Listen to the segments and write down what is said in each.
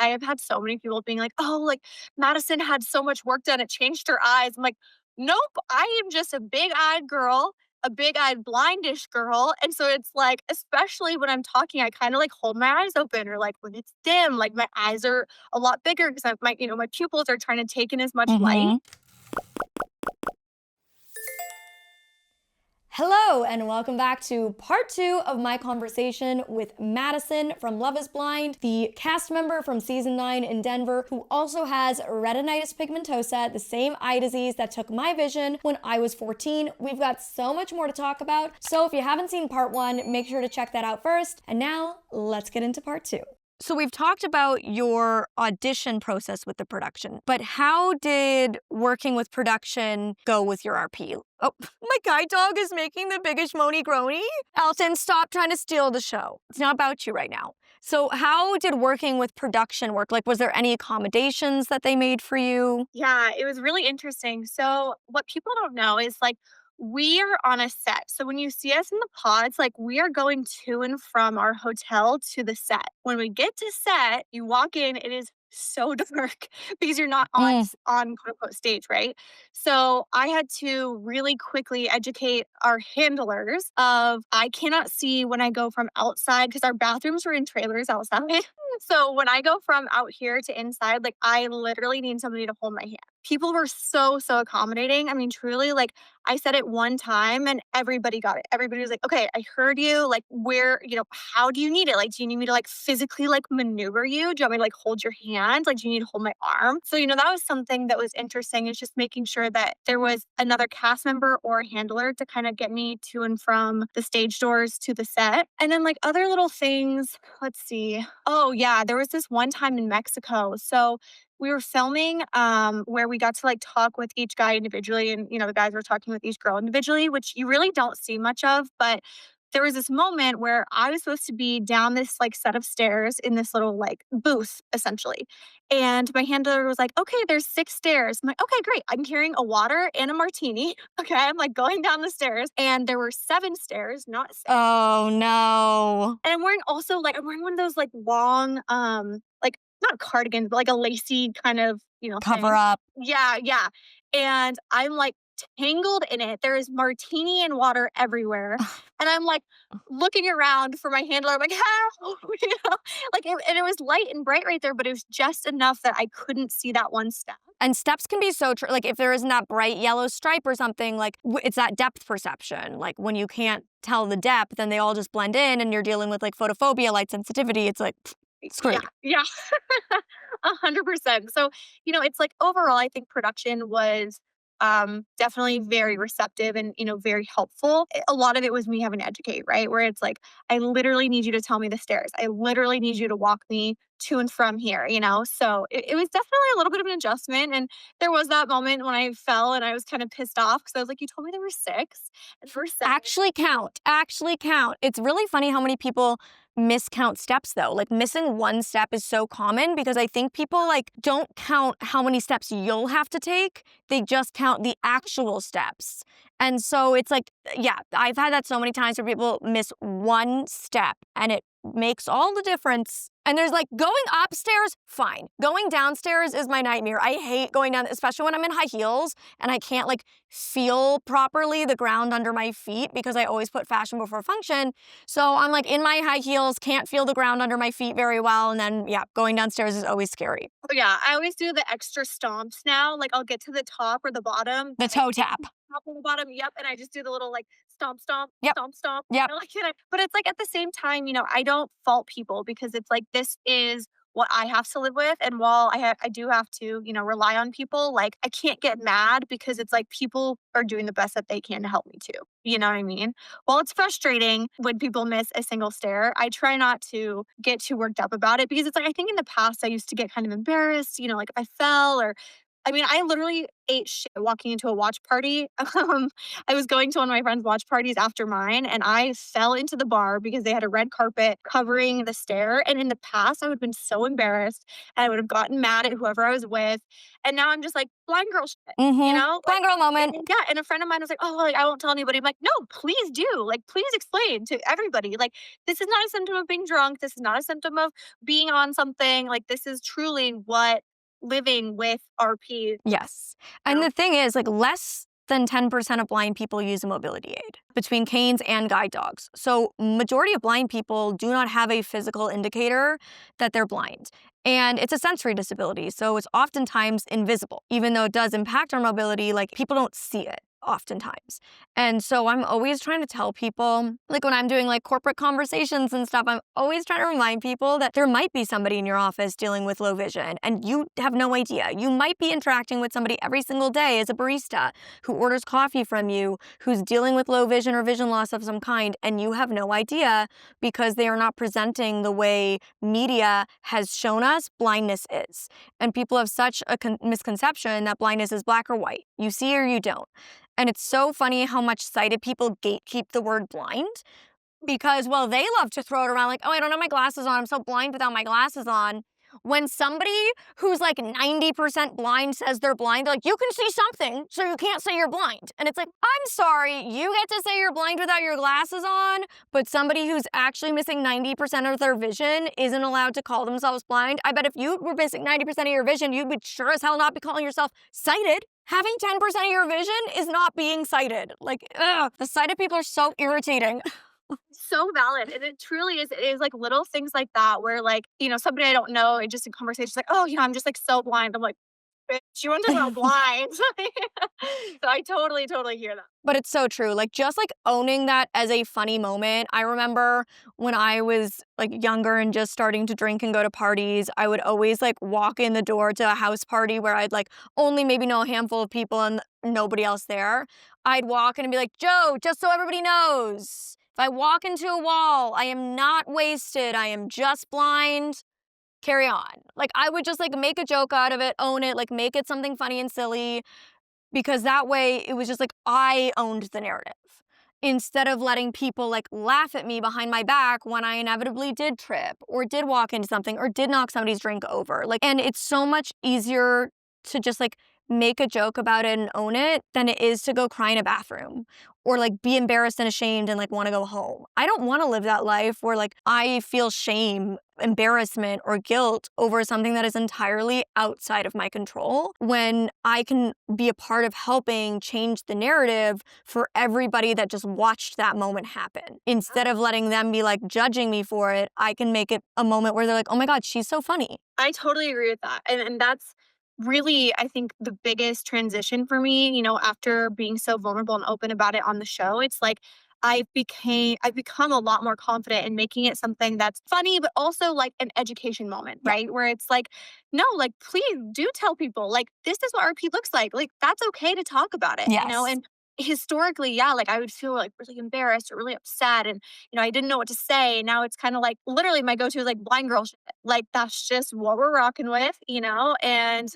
I have had so many people being like, oh, like Madison had so much work done, it changed her eyes. I'm like, nope, I am just a big eyed girl, a big eyed blindish girl. And so it's like, especially when I'm talking, I kind of like hold my eyes open, or like when it's dim, like my eyes are a lot bigger because my pupils are trying to take in as much light. Mm-hmm. Hello, and welcome back to part 2 of my conversation with Madison from Love is Blind, the cast member from season 9 in Denver, who also has retinitis pigmentosa, the same eye disease that took my vision when I was 14. We've got so much more to talk about, so if you haven't seen part 1, make sure to check that out first. And now, let's get into part 2. So we've talked about your audition process with the production, but how did working with production go with your RP? Oh, my guide dog is making the biggest moany groany. Elton, stop trying to steal the show. It's not about you right now. So how did working with production work? Like, was there any accommodations that they made for you? Yeah, it was really interesting. So, what people don't know is like we are on a set. So, when you see us in the pods, like we are going to and from our hotel to the set. When we get to set, you walk in, it is so dark because you're not on Mm. on quote unquote stage, right? So I had to really quickly educate our handlers of I cannot see when I go from outside because our bathrooms were in trailers outside. So when I go from out here to inside, like I literally need somebody to hold my hand. People were so accommodating. I mean, truly, like I said it one time and everybody got it. Everybody was like, okay, I heard you. Like, where, how do you need it? Like, do you need me to like physically like maneuver you? Do you want me to like hold your hand? Like, do you need to hold my arm? So, that was something that was interesting, is just making sure that there was another cast member or handler to kind of get me to and from the stage doors to the set. And then like other little things, let's see. Oh, yeah, there was this one time in Mexico. So we were filming where we got to like talk with each guy individually, and the guys were talking with each girl individually, which you really don't see much of. But there was this moment where I was supposed to be down this like set of stairs in this little like booth essentially, and my handler was like, okay, there's 6 stairs. I'm like, okay, great, I'm carrying a water and a martini. Okay, I'm like going down the stairs, and there were 7 stairs, not six. Oh, no. And I'm wearing one of those like long like not cardigans, but like a lacy kind of, Cover thing. up. Yeah, yeah. And I'm like tangled in it. There is martini and water everywhere. And I'm like looking around for my handler. I'm like, help, and it was light and bright right there, but it was just enough that I couldn't see that one step. And steps can be so like if there isn't that bright yellow stripe or something, like it's that depth perception. Like when you can't tell the depth, then they all just blend in, and you're dealing with like photophobia, light sensitivity. It's like Yeah, screwed. yeah. 100%. So, it's like overall, I think production was definitely very receptive and, very helpful. A lot of it was me having to educate, right? Where it's like, I literally need you to tell me the stairs. I literally need you to walk me to and from here. So it was definitely a little bit of an adjustment. And there was that moment when I fell and I was kind of pissed off because I was like, you told me there were 6 and there were 7. Actually count. Actually count. It's really funny how many people miscount steps though. Like missing one step is so common because I think people like don't count how many steps you'll have to take. They just count the actual steps. And so it's like, yeah, I've had that so many times where people miss one step and it makes all the difference. And there's like going upstairs, fine. Going downstairs is my nightmare. I hate going down, especially when I'm in high heels and I can't like feel properly the ground under my feet because I always put fashion before function. So I'm like in my high heels, can't feel the ground under my feet very well. And then, yeah, going downstairs is always scary. Oh, yeah, I always do the extra stomps now. Like I'll get to the top or the bottom. The toe tap. Top or the bottom, yep. And I just do the little like stomp, stomp, Yep. stomp, stomp. Yep. But it's like at the same time, I don't fault people because it's like this is what I have to live with. And while I do have to, rely on people, like I can't get mad because it's like people are doing the best that they can to help me too. You know what I mean? While it's frustrating when people miss a single stair, I try not to get too worked up about it because it's like I think in the past I used to get kind of embarrassed, like if I fell or I mean, I literally ate shit walking into a watch party. I was going to one of my friend's watch parties after mine, and I fell into the bar because they had a red carpet covering the stair. And in the past, I would have been so embarrassed and I would have gotten mad at whoever I was with. And now I'm just like, blind girl shit, you Mm-hmm. know? Like, Blind girl moment. yeah. And a friend of mine was like, oh, like, I won't tell anybody. I'm like, no, please do. Like, please explain to everybody. Like, this is not a symptom of being drunk. This is not a symptom of being on something. Like, this is truly what living with RP, Yes. you And know? the thing is, like, less than 10% of blind people use a mobility aid between canes and guide dogs. So, majority of blind people do not have a physical indicator that they're blind. And it's a sensory disability, so it's oftentimes invisible. Even though it does impact our mobility, like, people don't see it oftentimes. And so I'm always trying to tell people, like when I'm doing like corporate conversations and stuff, I'm always trying to remind people that there might be somebody in your office dealing with low vision and you have no idea. You might be interacting with somebody every single day as a barista who orders coffee from you, who's dealing with low vision or vision loss of some kind, and you have no idea because they are not presenting the way media has shown us blindness is. And people have such a misconception that blindness is black or white. You see or you don't. And it's so funny how much sighted people gatekeep the word blind because, well, they love to throw it around like, oh, I don't have my glasses on. I'm so blind without my glasses on. When somebody who's like 90% blind says they're blind, they're like, you can see something, so you can't say you're blind. And it's like, I'm sorry, you get to say you're blind without your glasses on, but somebody who's actually missing 90% of their vision isn't allowed to call themselves blind. I bet if you were missing 90% of your vision, you would sure as hell not be calling yourself sighted. Having 10% of your vision is not being sighted. Like, ugh, the sighted people are so irritating. So valid. And it truly is. It is like little things like that where, like, somebody I don't know, and just in conversations, like, oh, I'm just like so blind. I'm like, bitch, you want to talk about blind? So I totally, totally hear that. But it's so true. Like, just like owning that as a funny moment. I remember when I was like younger and just starting to drink and go to parties, I would always like walk in the door to a house party where I'd like only maybe know a handful of people and nobody else there. I'd walk in and be like, Joe, just so everybody knows, if I walk into a wall, I am not wasted. I am just blind. Carry on. Like, I would just like make a joke out of it, own it, like make it something funny and silly, because that way it was just like I owned the narrative instead of letting people like laugh at me behind my back when I inevitably did trip or did walk into something or did knock somebody's drink over. Like, and it's so much easier to just like make a joke about it and own it than it is to go cry in a bathroom or like be embarrassed and ashamed and like want to go home. I don't want to live that life where like I feel shame, embarrassment, or guilt over something that is entirely outside of my control when I can be a part of helping change the narrative for everybody that just watched that moment happen. Instead of letting them be like judging me for it, I can make it a moment where they're like, oh my God, she's so funny. I totally agree with that. And that's really, I think, the biggest transition for me, after being so vulnerable and open about it on the show. It's like I've become a lot more confident in making it something that's funny, but also like an education moment, Yeah. right? Where it's like, no, like, please do tell people, like, this is what RP looks like. Like, that's okay to talk about it, Yes. and historically, yeah, like I would feel like really embarrassed or really upset. And, I didn't know what to say. Now it's kind of like literally my go to is like blind girl shit. Like, that's just what we're rocking with, and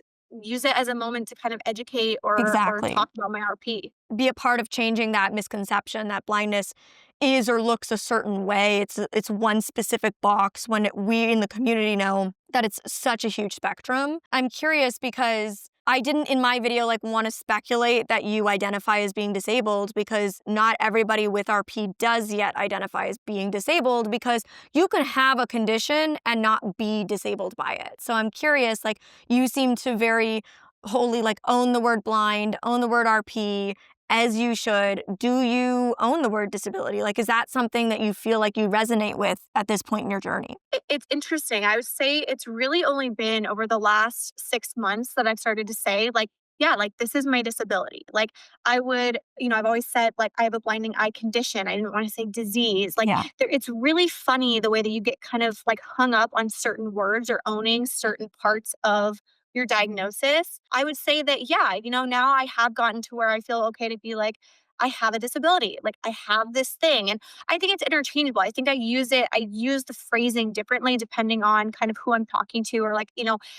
use it as a moment to kind of educate or Exactly. talk about my RP. Be a part of changing that misconception that blindness is or looks a certain way. It's one specific box when we in the community know that it's such a huge spectrum. I'm curious because I didn't in my video like want to speculate that you identify as being disabled because not everybody with RP does yet identify as being disabled because you can have a condition and not be disabled by it. So I'm curious, like you seem to very wholly like own the word blind, own the word RP, as you should. Do you own the word disability? Like, is that something that you feel like you resonate with at this point in your journey? It's interesting. I would say it's really only been over the last 6 months that I've started to say, like, yeah, like this is my disability. Like, I would, I've always said, like, I have a blinding eye condition. I didn't want to say disease. Like, Yeah. it's really funny the way that you get kind of like hung up on certain words or owning certain parts of your diagnosis. I would say that, yeah, now I have gotten to where I feel okay to be like, I have a disability. Like I have this thing. And I think it's interchangeable. I think I use the phrasing differently depending on kind of who I'm talking to or like,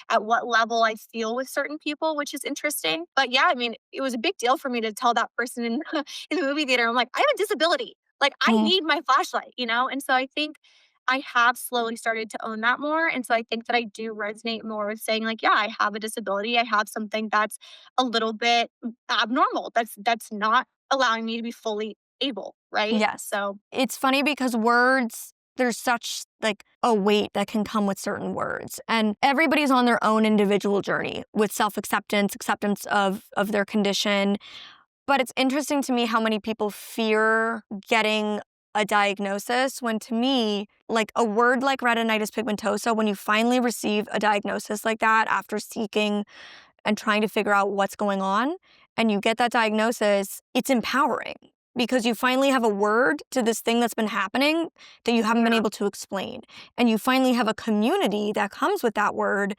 at what level I feel with certain people, which is interesting. But yeah, I mean, it was a big deal for me to tell that person in, in the movie theater, I'm like, I have a disability. Like I Mm, need my flashlight. And so I think I have slowly started to own that more. And so I think that I do resonate more with saying, like, yeah, I have a disability. I have something that's a little bit abnormal. That's not allowing me to be fully able, right? yes. So It's funny because words, there's such like a weight that can come with certain words. And everybody's on their own individual journey with self-acceptance, acceptance of their condition. But it's interesting to me how many people fear getting a diagnosis when to me, like a word like retinitis pigmentosa, when you finally receive a diagnosis like that after seeking and trying to figure out what's going on and you get that diagnosis, it's empowering because you finally have a word to this thing that's been happening that you haven't been yeah, able to explain. And you finally have a community that comes with that word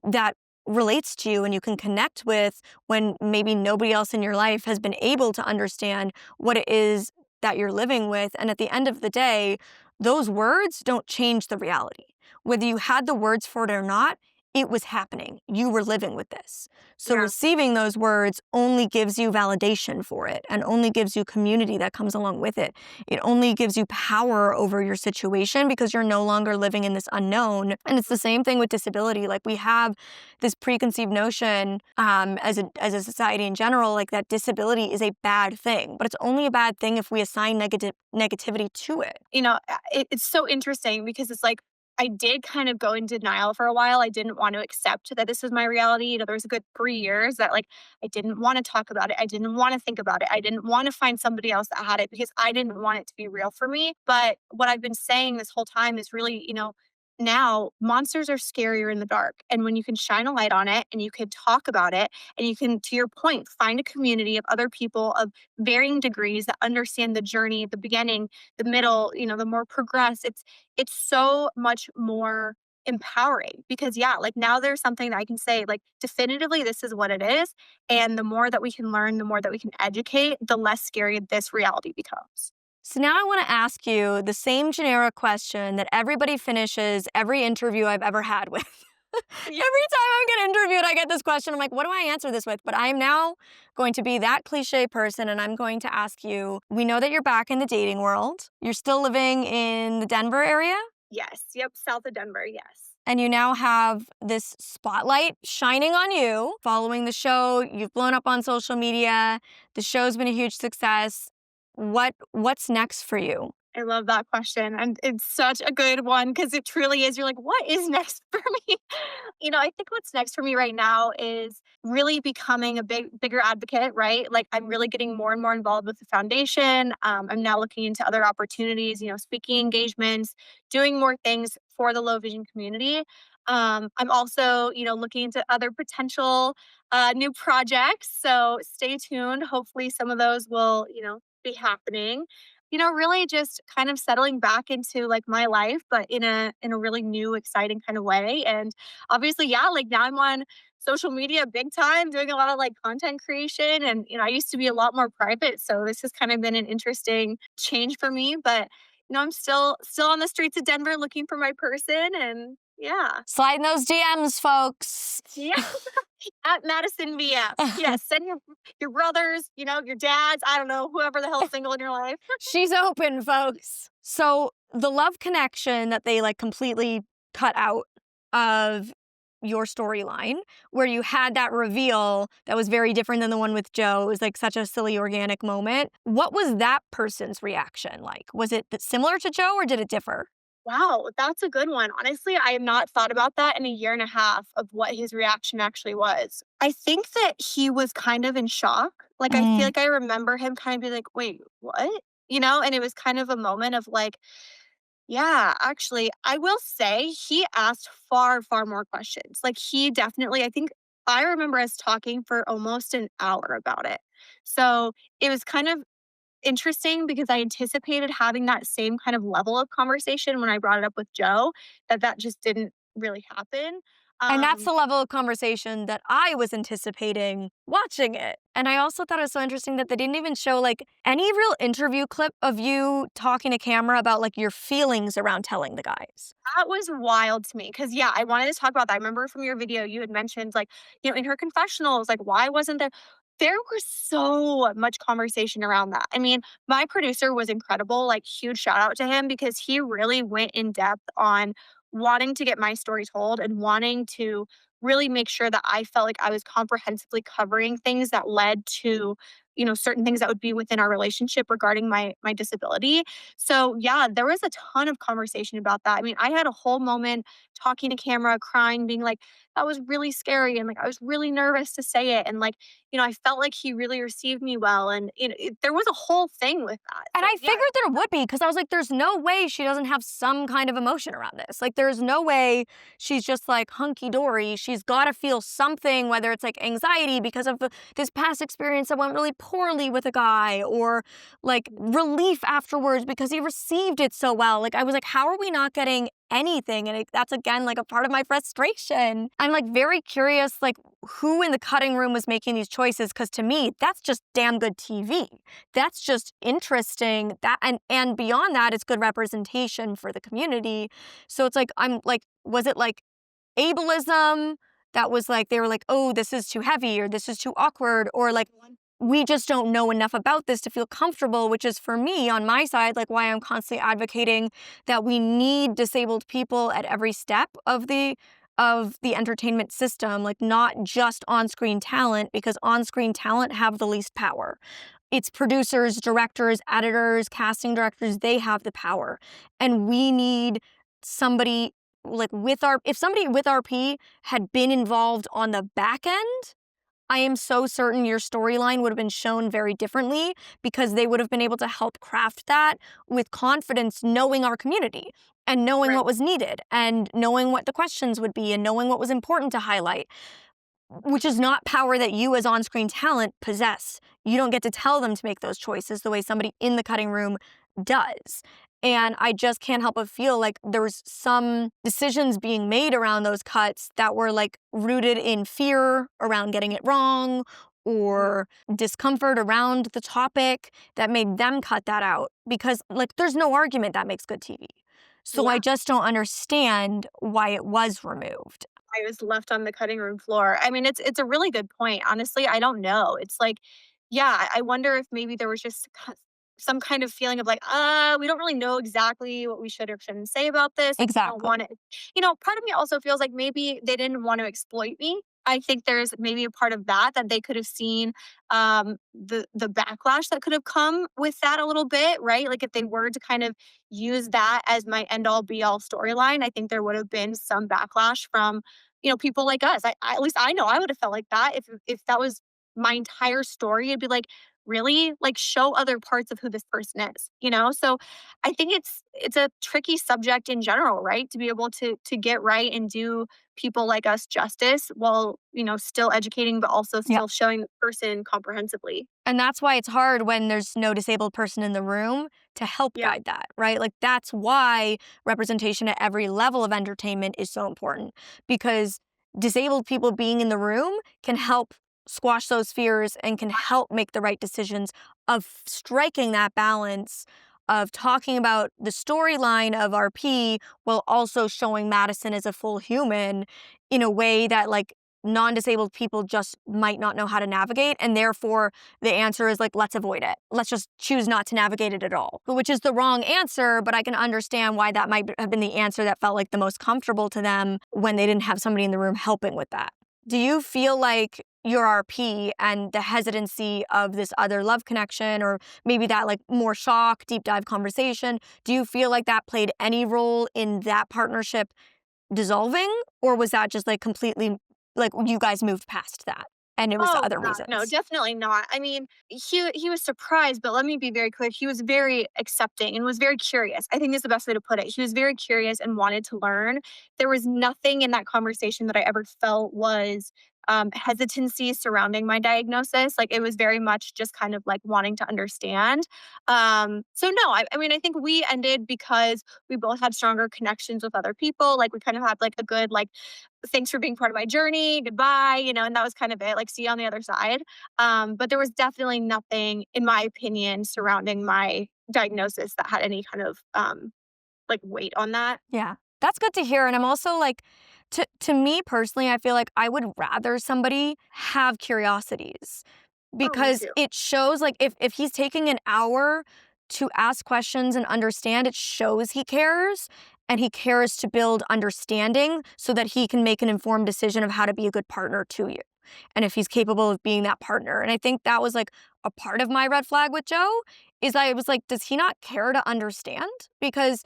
that relates to you and you can connect with when maybe nobody else in your life has been able to understand what it is that you're living with. And at the end of the day, those words don't change the reality. Whether you had the words for it or not, it was happening. You were living with this. So yeah. receiving those words only gives you validation for it and only gives you community that comes along with it. It only gives you power over your situation because you're no longer living in this unknown. And it's the same thing with disability. Like we have this preconceived notion as a society in general, like that disability is a bad thing, but it's only a bad thing if we assign negativity to it. It's so interesting because it's like I did kind of go in denial for a while. I didn't want to accept that this was my reality. There was a good 3 years that like I didn't want to talk about it. I didn't want to think about it. I didn't want to find somebody else that had it because I didn't want it to be real for me. But what I've been saying this whole time is really, now monsters are scarier in the dark. And when you can shine a light on it and you can talk about it and you can, to your point, find a community of other people of varying degrees that understand the journey, the beginning, the middle, the more progressed, it's so much more empowering because yeah, like now there's something that I can say like definitively this is what it is. And the more that we can learn, the more that we can educate, the less scary this reality becomes. So now I want to ask you the same generic question that everybody finishes every interview I've ever had with. Every time Yeah. I get interviewed, I get this question. I'm like, what do I answer this with? But I am now going to be that cliche person and I'm going to ask you, we know that you're back in the dating world. You're still living in the Denver area Yes. Yep. South of Denver. Yes. and you now have this spotlight shining on you following the show. You've blown up on social media. The show's been a huge success. What's next for you? I love that question. And it's such a good one because it truly is. You're like, what is next for me? I think what's next for me right now is really becoming a bigger advocate, right? Like I'm really getting more and more involved with the foundation. I'm now looking into other opportunities, speaking engagements, doing more things for the low vision community. I'm also, looking into other potential new projects. So stay tuned. Hopefully some of those will, be happening. Really just kind of settling back into like my life, but in a really new, exciting kind of way. And obviously, yeah, like now I'm on social media big time, doing a lot of like content creation. And I used to be a lot more private. So this has kind of been an interesting change for me. But I'm still on the streets of Denver looking for my person. And yeah. Slide in those DMs, folks. Yeah. At Madison VM. Yes. Send your brothers, your dads, I don't know, whoever the hell's single in your life. She's open, folks. So the love connection that they like completely cut out of your storyline, where you had that reveal that was very different than the one with Joe. It was like such a silly, organic moment. What was that person's reaction like? Was it similar to Joe or did it differ? Wow, that's a good one. Honestly, I have not thought about that in a year and a half of what his reaction actually was. I think that he was kind of in shock. Like, I feel Mm. like I remember him kind of be like, wait, what? And it was kind of a moment of like, yeah, actually, I will say he asked far, far more questions. Like, he definitely, I think I remember us talking for almost an hour about it. So it was kind of interesting because I anticipated having that same kind of level of conversation when I brought it up with Joe, that just didn't really happen. And that's Um, the level of conversation that I was anticipating watching it. And I also thought it was so interesting that they didn't even show like any real interview clip of you talking to camera about like your feelings around telling the guys. that was wild to me because, yeah, I wanted to talk about that. I remember from your video, you had mentioned, like, in her confessionals, like, why wasn't there was so much conversation around that. I mean, my producer was incredible, like, huge shout out to him because he really went in depth on wanting to get my story told and wanting to really make sure that I felt like I was comprehensively covering things that led to, certain things that would be within our relationship regarding my disability. So, yeah, there was a ton of conversation about that. I mean, I had a whole moment talking to camera, crying, being like, that was really scary. And like, I was really nervous to say it. And like, I felt like he really received me well. And, there was a whole thing with that. And So, I yeah. figured there would be because I was like, there's no way she doesn't have some kind of emotion around this. Like, there's no way she's just like hunky dory. She's got to feel something, whether it's like anxiety because of this past experience that went really poorly with a guy, or like relief afterwards because he received it so well. Like, I was like, how are we not getting anything? And that's again like a part of my frustration. I'm like very curious, like, who in the cutting room was making these choices? Because to me, that's just damn good TV. That's just interesting. That and beyond that, it's good representation for the community. So it's like I'm like, was it like ableism that was like they were like, oh, this is too heavy or this is too awkward, or like we just don't know enough about this to feel comfortable, which is for me on my side, like why I'm constantly advocating that we need disabled people at every step of the entertainment system, like not just on-screen talent, because on-screen talent have the least power. It's producers, directors, editors, casting directors, they have the power. And we need somebody like with our, if somebody with RP had been involved on the back end, I am so certain your storyline would have been shown very differently because they would have been able to help craft that with confidence, knowing our community and knowing Right. what was needed and knowing what the questions would be and knowing what was important to highlight, which is not power that you as on-screen talent possess. You don't get to tell them to make those choices the way somebody in the cutting room does. And I just can't help but feel like there was some decisions being made around those cuts that were like rooted in fear around getting it wrong Mhm. or discomfort around the topic that made them cut that out because like there's no argument that makes good TV. So I Yeah. just don't understand why it was removed. I was left on the cutting room floor. I mean, it's a really good point. Honestly, I don't know. It's like, yeah, I wonder if maybe there was just some kind of feeling of like, we don't really know exactly what we should or shouldn't say about this. We don't Exactly. want to, part of me also feels like maybe they didn't want to exploit me. I think there's maybe a part of that they could have seen the backlash that could have come with that a little bit, right? Like if they were to kind of use that as my end all be all storyline, I think there would have been some backlash from people like us. At least I know I would have felt like that if that was my entire story. It'd be like, really? Like show other parts of who this person is. So I think it's a tricky subject in general, right? To be able to get right and do people like us justice while, still educating but also Yeah. still showing the person comprehensively. And that's why it's hard when there's no disabled person in the room to help Yeah. guide that, right? Like, that's why representation at every level of entertainment is so important because disabled people being in the room can help squash those fears and can help make the right decisions of striking that balance of talking about the storyline of RP while also showing Madison as a full human in a way that, like, non-disabled people just might not know how to navigate, and therefore the answer is like, let's avoid it. Let's just choose not to navigate it at all, which is the wrong answer, but I can understand why that might have been the answer that felt like the most comfortable to them when they didn't have somebody in the room helping with that. Do you feel like your RP and the hesitancy of this other love connection, or maybe that like more shock, deep dive conversation, do you feel like that played any role in that partnership dissolving, or was that just like completely like you guys moved past that and it was Oh other god, no, reasons? definitely not. I mean, he was surprised, but let me be very clear. He was very accepting and was very curious. I think is the best way to put it. He was very curious and wanted to learn. There was nothing in that conversation that I ever felt was hesitancy surrounding my diagnosis. Like it was very much just kind of like wanting to understand. So no, I mean, I think we ended because we both had stronger connections with other people. Like we kind of had like a good like thanks for being part of my journey, goodbye, and that was kind of it. Like see you on the other side. But there was definitely nothing, in my opinion, surrounding my diagnosis that had any kind of like weight on that. Yeah. That's good to hear. And I'm also like, to me personally, I feel like I would rather somebody have curiosities Oh, me because too. it shows like if he's taking an hour to ask questions and understand, it shows he cares and he cares to build understanding so that he can make an informed decision of how to be a good partner to you. And if he's capable of being that partner. And I think that was like a part of my red flag with Joe is I was like, does he not care to understand? Because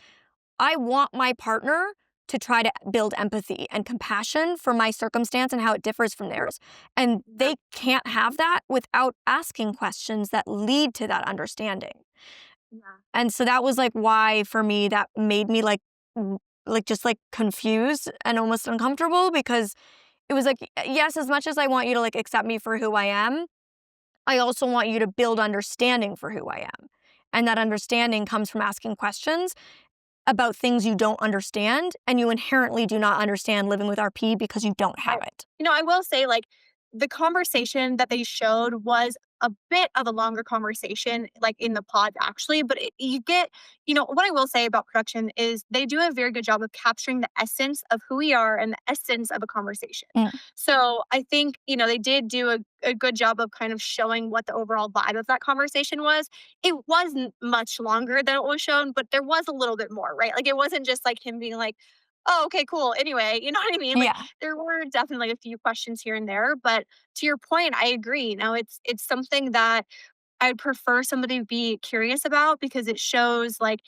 I want my partner to try to build empathy and compassion for my circumstance and how it differs from theirs. And Yeah. they can't have that without asking questions that lead to that understanding. Yeah. And so that was like why for me that made me like just like confused and almost uncomfortable because it was like yes, as much as I want you to like accept me for who I am, I also want you to build understanding for who I am. And that understanding comes from asking questions about things you don't understand, and you inherently do not understand living with RP because you don't have Right. it. I will say, like, the conversation that they showed was a bit of a longer conversation, like, in the pod, actually, but you get what I will say about production is they do a very good job of capturing the essence of who we are and the essence of a conversation. Mm, So, I think, they did do a good job of kind of showing what the overall vibe of that conversation was. It wasn't much longer than it was shown, but there was a little bit more, right? Like, it wasn't just, like, him being like, "Oh, okay, cool. Anyway," you know what I mean? Like, yeah, there were definitely a few questions here and there, but to your point, I agree. Now it's something that I'd prefer somebody to be curious about because it shows like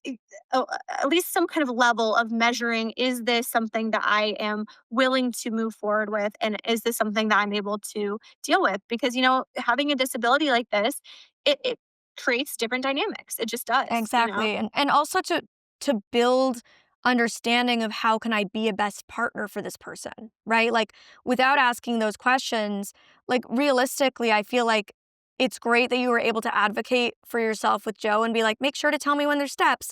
at least some kind of level of measuring, is this something that I am willing to move forward with, and is this something that I'm able to deal with? Because having a disability like this, it creates different dynamics. It just does. exactly. And also to build understanding of how can I be a best partner for this person, right? Like without asking those questions, like realistically, I feel like it's great that you were able to advocate for yourself with Joe and be like, make sure to tell me when there's steps.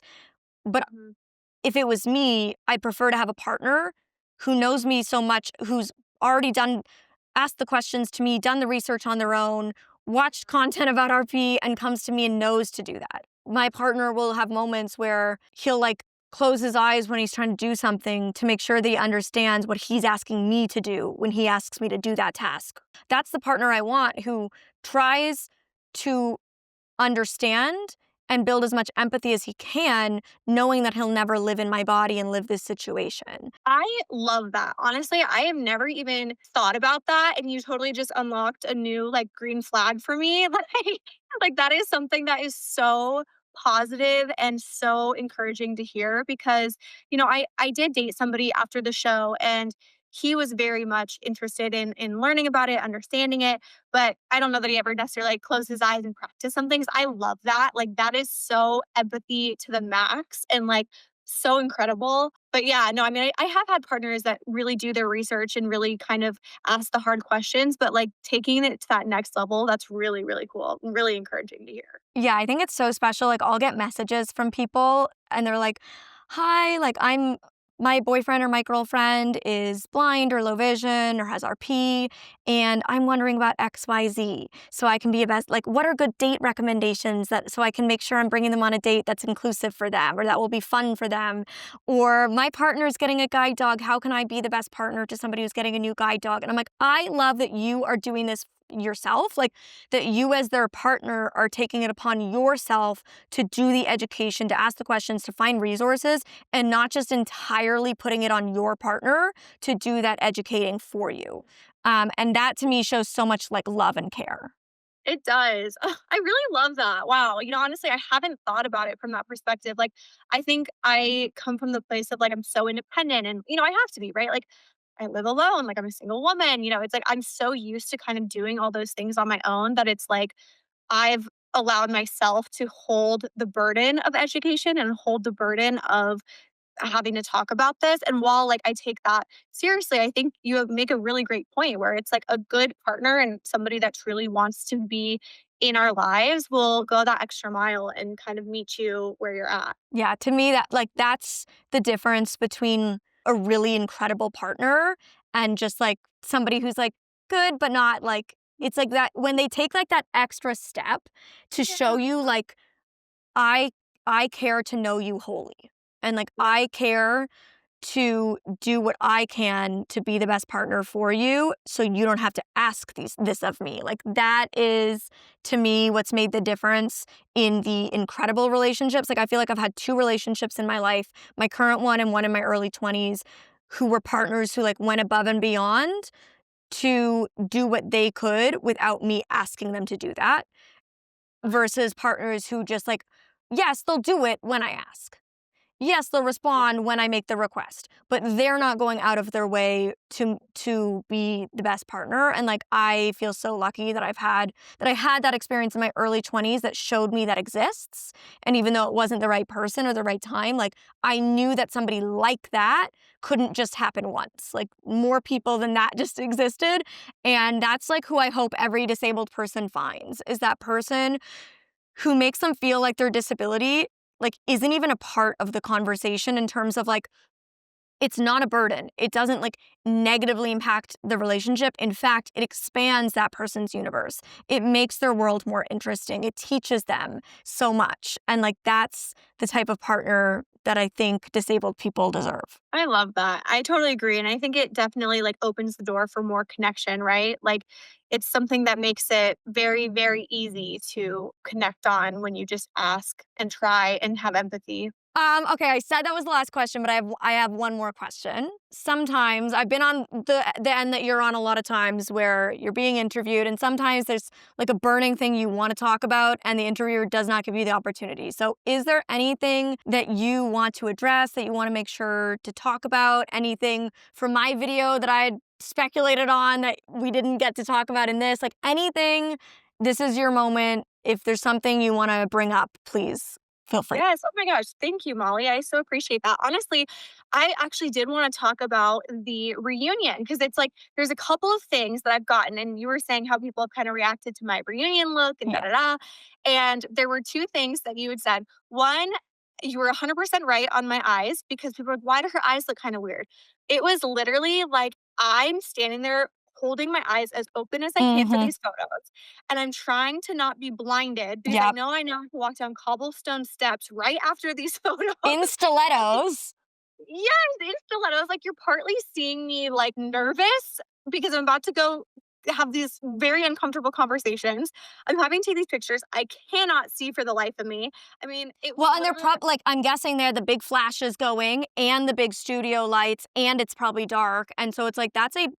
But Mhm. if it was me, I'd prefer to have a partner who knows me so much, who's already asked the questions to me, done the research on their own, watched content about RP, and comes to me and knows to do that. My partner will have moments where he'll like close his eyes when he's trying to do something to make sure that he understands what he's asking me to do when he asks me to do that task. That's the partner I want who tries to understand and build as much empathy as he can, knowing that he'll never live in my body and live this situation. I love that. Honestly, I have never even thought about that, and you totally just unlocked a new, like, green flag for me. Like, that is something that is so positive and so encouraging to hear because, I did date somebody after the show, and he was very much interested in learning about it, understanding it, but I don't know that he ever necessarily, like, closed his eyes and practiced some things. I love that. Like, that is so empathy to the max and, like, so incredible. But yeah, no, I mean, I have had partners that really do their research and really kind of ask the hard questions, but like taking it to that next level, that's really, really cool. Really encouraging to hear. Yeah, I think it's so special. Like, I'll get messages from people and they're like, hi, like, my boyfriend or my girlfriend is blind or low vision or has RP, and I'm wondering about XYZ. So I can be a best, like, what are good date recommendations so I can make sure I'm bringing them on a date that's inclusive for them or that will be fun for them? Or my partner's getting a guide dog. How can I be the best partner to somebody who's getting a new guide dog? And I'm like, I love that you are doing this yourself. Like, that you as their partner are taking it upon yourself to do the education, to ask the questions, to find resources, and not just entirely putting it on your partner to do that educating for you. And that to me shows so much like love and care. It does. Ugh, I really love that. Wow. Honestly, I haven't thought about it from that perspective. Like, I think I come from the place of like, I'm so independent and, I have to be, right? Like, I live alone. Like, I'm a single woman. It's like I'm so used to kind of doing all those things on my own that it's like I've allowed myself to hold the burden of education and hold the burden of having to talk about this. And while like I take that seriously, I think you make a really great point where it's like a good partner and somebody that truly wants to be in our lives will go that extra mile and kind of meet you where you're at. Yeah, to me that like that's the difference between a really incredible partner and just like somebody who's like good but not like it's like that when they take like that extra step to show Yeah. you like I I care to know you wholly. And like Yeah. I care to do what I can to be the best partner for you so you don't have to ask this of me. Like that is to me what's made the difference in the incredible relationships. Like I feel like I've had two relationships in my life, my current one and one in my early 20s who were partners who like went above and beyond to do what they could without me asking them to do that versus partners who just like yes, they'll do it when I ask. Yes, they'll respond when I make the request, but they're not going out of their way to be the best partner. And like I feel so lucky that I had that experience in my early 20s that showed me that exists. And even though it wasn't the right person or the right time, like I knew that somebody like that couldn't just happen once. Like more people than that just existed. And that's like who I hope every disabled person finds is that person who makes them feel like their disability like isn't even a part of the conversation in terms of like it's not a burden. It doesn't like negatively impact the relationship. In fact, it expands that person's universe. It makes their world more interesting. It teaches them so much. And like that's the type of partner that I think disabled people deserve. I love that. I totally agree. And I think it definitely like opens the door for more connection, right? Like it's something that makes it very, very easy to connect on when you just ask and try and have empathy. Okay, I said that was the last question, but I have one more question. Sometimes I've been on the end that you're on a lot of times where you're being interviewed, and sometimes there's like a burning thing you want to talk about, and the interviewer does not give you the opportunity. So, is there anything that you want to address that you want to make sure to talk about? Anything from my video that I had speculated on that we didn't get to talk about in this? Like anything, this is your moment. If there's something you want to bring up, please feel free. Yes. Oh my gosh. Thank you, Molly. I so appreciate that. Honestly, I actually did want to talk about the reunion because it's like there's a couple of things that I've gotten, and you were saying how people have kind of reacted to my reunion look and da Yeah. da da. And there were two things that you had said. One, you were 100% right on my eyes because people were like, why do her eyes look kind of weird? It was literally like I'm standing there holding my eyes as open as I can for Mhm. these photos. And I'm trying to not be blinded because Yep. I now have to walk down cobblestone steps right after these photos. In stilettos. Yes, in stilettos. Like you're partly seeing me like nervous because I'm about to go have these very uncomfortable conversations. I'm having to take these pictures. I cannot see for the life of me. I mean, it was Well, and they're literally like I'm guessing they're the big flashes going and the big studio lights and it's probably dark. And so it's like that's a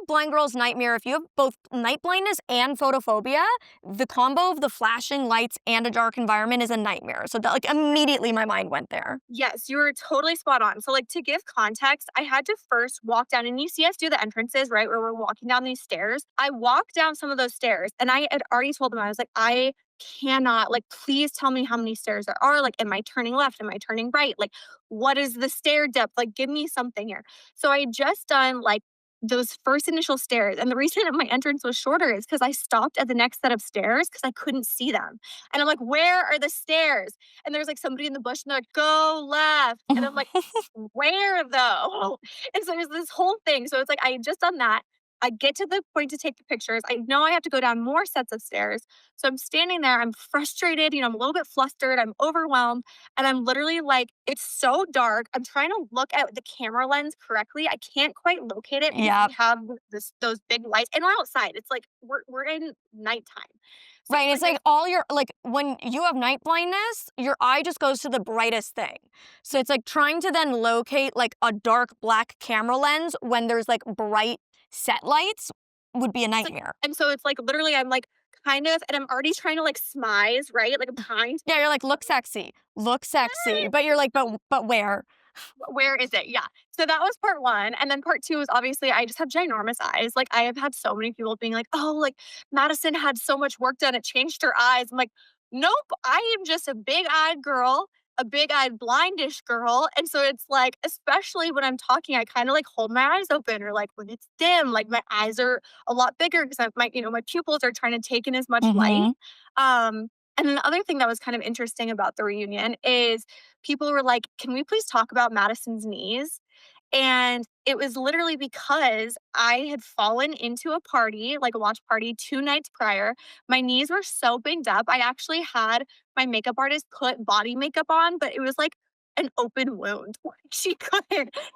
blind girl's nightmare. If you have both night blindness and photophobia, the combo of the flashing lights and a dark environment is a nightmare. So that like immediately my mind went there. yes, you were totally spot on. So, like, to give context, I had to first walk down, and you see us do the entrances, right, where we're walking down these stairs. I walked down some of those stairs, and I had already told them, I was like, I cannot, like, please tell me how many stairs there are. Like, am I turning left? Am I turning right? Like, what is the stair depth? Like, give me something here. So, I had just done like those first initial stairs. And the reason that my entrance was shorter is because I stopped at the next set of stairs because I couldn't see them. And I'm like, where are the stairs? And there's like somebody in the bush and they're like, go left. And I'm like, where though? And so there's this whole thing. So it's like I had just done that. I get to the point to take the pictures. I know I have to go down more sets of stairs. So I'm standing there. I'm frustrated. I'm a little bit flustered. I'm overwhelmed. And I'm literally like, it's so dark. I'm trying to look at the camera lens correctly. I can't quite locate it because Yeah. we have those big lights and we're outside. It's like we're in nighttime. So Right. it's It's like like all your like when you have night blindness, your eye just goes to the brightest thing. So it's like trying to then locate like a dark black camera lens when there's like bright set lights would be a it's like nightmare. and so it's like literally I'm like kind of and I'm already trying to like smize, right? Like I'm trying to Yeah, you're like look sexy, but you're like, but where? where is it? Yeah. So that was part one. And then part two was obviously I just have ginormous eyes. Like I have had so many people being like, oh, like Madison had so much work done. It changed her eyes. I'm like, nope, I am just a big eyed girl, a big-eyed blindish girl, and so it's like, especially when I'm talking, I kinda, like, hold my eyes open or, like, when it's dim, like, my eyes are a lot bigger because my pupils are trying to take in as much light. Mm-hmm. Um, and then the other thing that was kind of interesting about the reunion is people were like, "Can we please talk about Madison's knees?" And it was literally because I had fallen into a party, like a watch party 2 nights prior. My knees were so banged up. I actually had my makeup artist put body makeup on, but it was like an open wound. Like, she couldn't.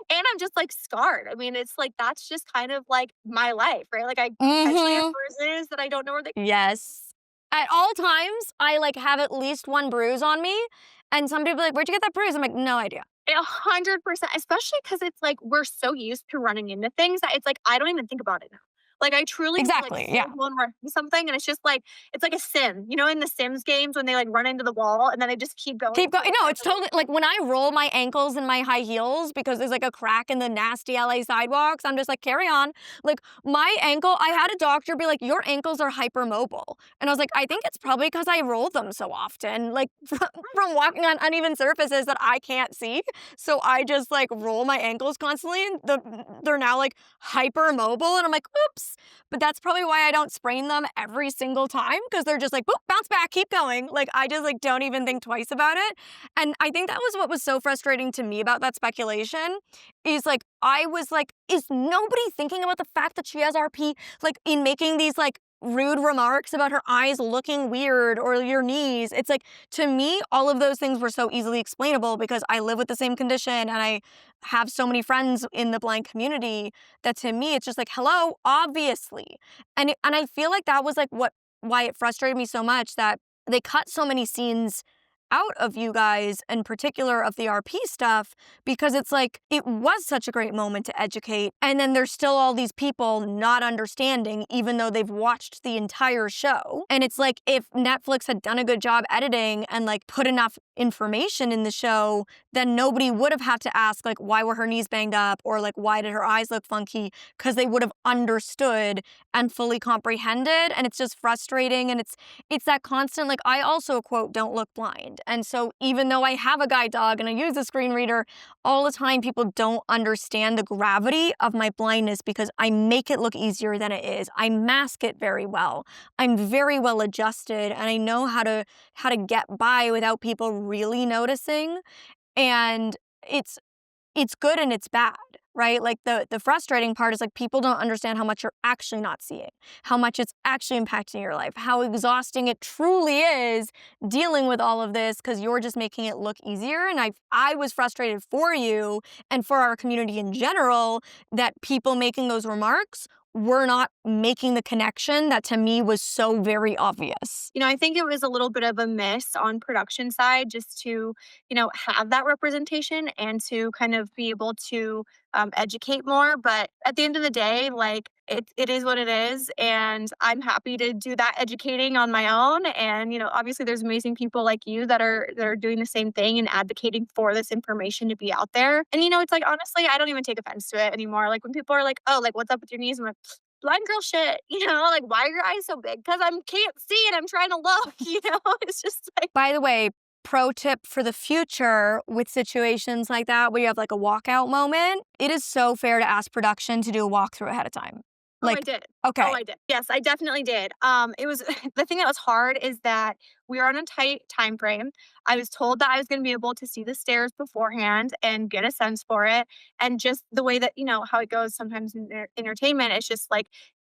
And I'm just like scarred. I mean, it's like that's just kind of like my life, right? Like I potentially have Mm-hmm. bruises that I don't know where they. Yes. At all times, I like have at least one bruise on me. And some people are like, where'd you get that bruise? I'm like, no idea. 100%, especially because it's like we're so used to running into things that it's like I don't even think about it now. Like I truly will like Exactly. Yeah. full blown run into something and it's just like it's like a sim. You know, in the Sims games when they like run into the wall and then they just keep going Keep until going. they No, find it's the wall. totally like when I roll my ankles in my high heels because there's like a crack in the nasty LA sidewalks, I'm just like, carry on. Like my ankle, I had a doctor be like, your ankles are hypermobile. And I was like, I think it's probably because I roll them so often, like from walking on uneven surfaces that I can't see. So I just like roll my ankles constantly and they're now like hypermobile. And I'm like, oops. But that's probably why I don't sprain them every single time because they're just like, boop, bounce back, keep going. Like I just like don't even think twice about it. And I think that was what was so frustrating to me about that speculation is like I was like, is nobody thinking about the fact that she has RP? Like in making these like rude remarks about her eyes looking weird or your knees. It's like to me, all of those things were so easily explainable because I live with the same condition and I have so many friends in the blind community that to me it's just like, hello, obviously. And I feel like that was like why it frustrated me so much that they cut so many scenes out of you guys, in particular of the RP stuff, because it's like it was such a great moment to educate. And then there's still all these people not understanding, even though they've watched the entire show. And it's like if Netflix had done a good job editing and like put enough information in the show, then nobody would have had to ask, like, why were her knees banged up or like, why did her eyes look funky? Because they would have understood and fully comprehended. And it's just frustrating. And it's that constant, like, I also, quote, don't look blind. And so even though I have a guide dog and I use a screen reader, all the time people don't understand the gravity of my blindness because I make it look easier than it is. I mask it very well. I'm very well adjusted and I know how to get by without people really noticing. And it's it's good and it's bad, right? Like the frustrating part is like people don't understand how much you're actually not seeing, how much it's actually impacting your life, how exhausting it truly is dealing with all of this because you're just making it look easier. And I was frustrated for you and for our community in general that people making those remarks were not making the connection that to me was so very obvious. You know, I think it was a little bit of a miss on production side just to, have that representation and to kind of be able to educate more. But at the end of the day, like it is what it is. And I'm happy to do that educating on my own. And, obviously there's amazing people like you that are doing the same thing and advocating for this information to be out there. And it's like honestly, I don't even take offense to it anymore. Like when people are like, oh, like what's up with your knees? I'm like, blind girl shit, like why are your eyes so big? Because I can't see and I'm trying to look, It's just like By the way, pro tip for the future with situations like that where you have like a walkout moment, it is so fair to ask production to do a walkthrough ahead of time. oh, I Like, did. Oh, okay. I did. Yes, I definitely did. It was the thing that was hard is that we were on a tight time frame. I was told that I was going to be able to see the stairs beforehand and get a sense for it. And just the way that, how it goes sometimes in entertainment, it's just like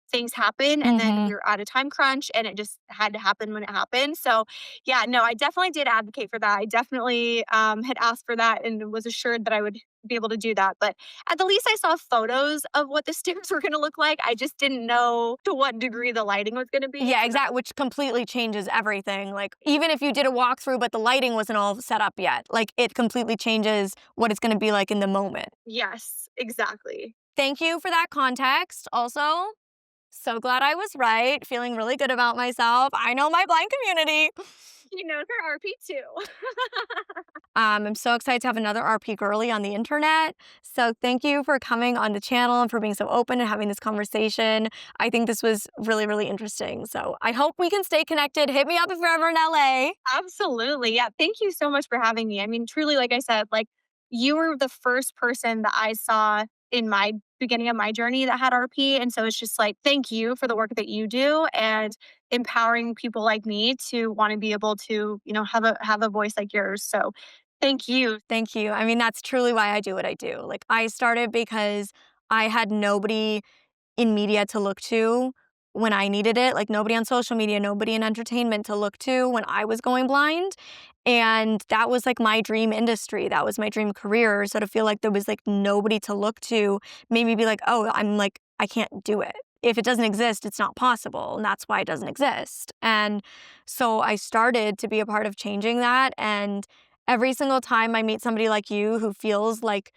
things happen and then Mm-hmm. we were at a time crunch and it just had to happen when it happened. So, yeah, no, I definitely did advocate for that. I definitely had asked for that and was assured that I would be able to do that. But at the least I saw photos of what the stairs were gonna look like. I just didn't know to what degree the lighting was gonna be. Yeah, So that exactly, which completely changes everything. Like, even if you did a walkthrough, but the lighting wasn't all set up yet, like, it completely changes what it's gonna be like in the moment. yes, exactly. Thank you for that context, also. So glad I was right. Feeling really good about myself. I know my blind community. You know, for RP too. I'm so excited to have another RP girly on the internet. So thank you for coming on the channel and for being so open and having this conversation. I think this was really, really interesting. So I hope we can stay connected. Hit me up if you're ever in LA. Absolutely. Yeah. Thank you so much for having me. I mean, truly, like I said, like you were the first person that I saw in my beginning of my journey that had RP. And so it's just like, thank you for the work that you do and empowering people like me to want to be able to, have a voice like yours. So thank you. Thank you. I mean, that's truly why I do what I do. Like, I started because I had nobody in media to look to when I needed it, like nobody on social media, nobody in entertainment to look to when I was going blind. And that was like my dream industry. That was my dream career. So to feel like there was like nobody to look to made me be like, oh, I can't do it. If it doesn't exist, it's not possible. And that's why it doesn't exist. And so I started to be a part of changing that. And every single time I meet somebody like you who feels like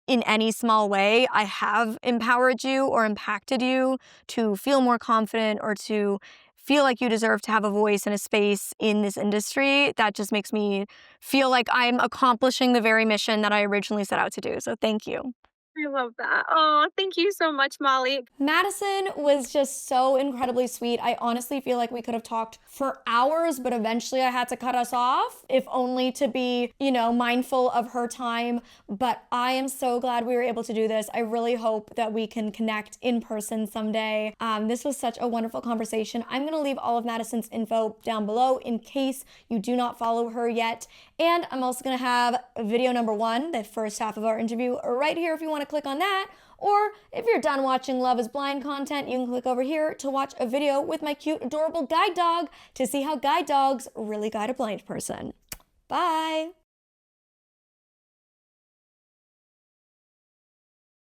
in any small way I have empowered you or impacted you to feel more confident or to feel like you deserve to have a voice and a space in this industry, that just makes me feel like I'm accomplishing the very mission that I originally set out to do. So thank you. I love that. Oh, thank you so much, Molly. Madison was just so incredibly sweet. I honestly feel like we could have talked for hours, but eventually I had to cut us off, if only to be, mindful of her time. But I am so glad we were able to do this. I really hope that we can connect in person someday. This was such a wonderful conversation. I'm going to leave all of Madison's info down below in case you do not follow her yet. And I'm also going to have video number 1, the first half of our interview, right here if you want to click on that. Or if you're done watching Love is Blind content, you can click over here to watch a video with my cute, adorable guide dog to see how guide dogs really guide a blind person. Bye!